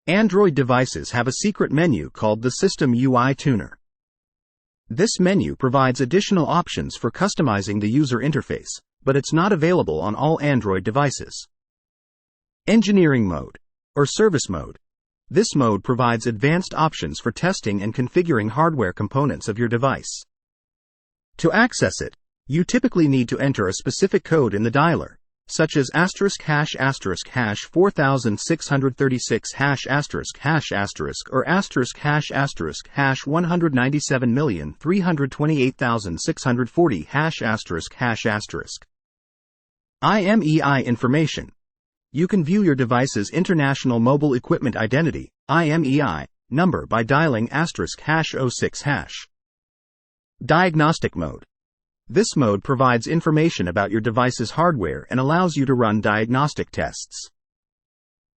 Android devices have a secret menu called the System UI Tuner. This menu provides additional options for customizing the user interface, but it's not available on all Android devices. Engineering mode, or service mode. This mode provides advanced options for testing and configuring hardware components of your device. To access it, you typically need to enter a specific code in the dialer, such as *##4636# or *#*197328640 IMEI information. You can view your device's International Mobile Equipment Identity (IMEI) number by dialing *#06#. Diagnostic mode. This mode provides information about your device's hardware and allows you to run diagnostic tests.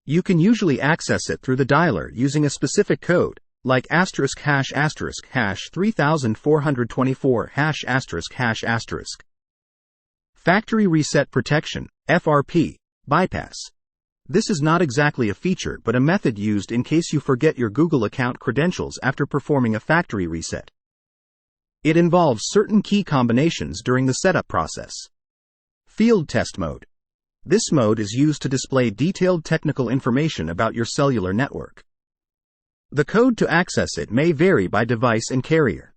You can usually access it through the dialer using a specific code, like *#*3424#*#*. Factory Reset Protection, FRP, bypass. This is not exactly a feature but a method used in case you forget your Google account credentials after performing a factory reset. It involves certain key combinations during the setup process. Field Test Mode. This mode is used to display detailed technical information about your cellular network. The code to access it may vary by device and carrier.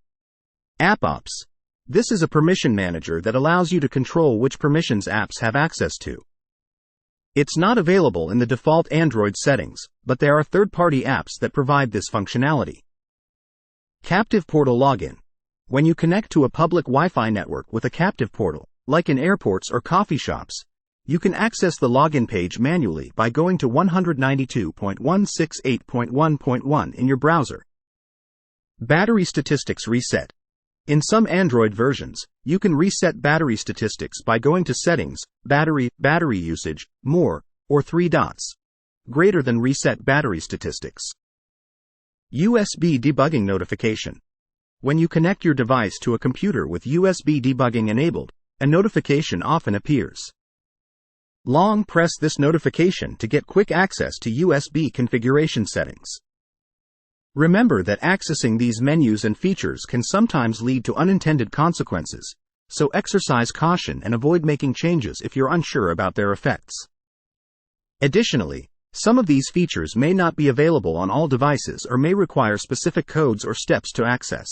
AppOps. This is a permission manager that allows you to control which permissions apps have access to. It's not available in the default Android settings, but there are third-party apps that provide this functionality. Captive Portal Login. When you connect to a public Wi-Fi network with a captive portal, like in airports or coffee shops, you can access the login page manually by going to 192.168.1.1 in your browser. Battery Statistics Reset. In some Android versions, you can reset battery statistics by going to Settings, Battery Usage, More, or 3 dots. Greater than Reset Battery Statistics. USB Debugging Notification. When you connect your device to a computer with USB debugging enabled, a notification often appears. Long press this notification to get quick access to USB configuration settings. Remember that accessing these menus and features can sometimes lead to unintended consequences, so exercise caution and avoid making changes if you're unsure about their effects. Additionally, some of these features may not be available on all devices or may require specific codes or steps to access.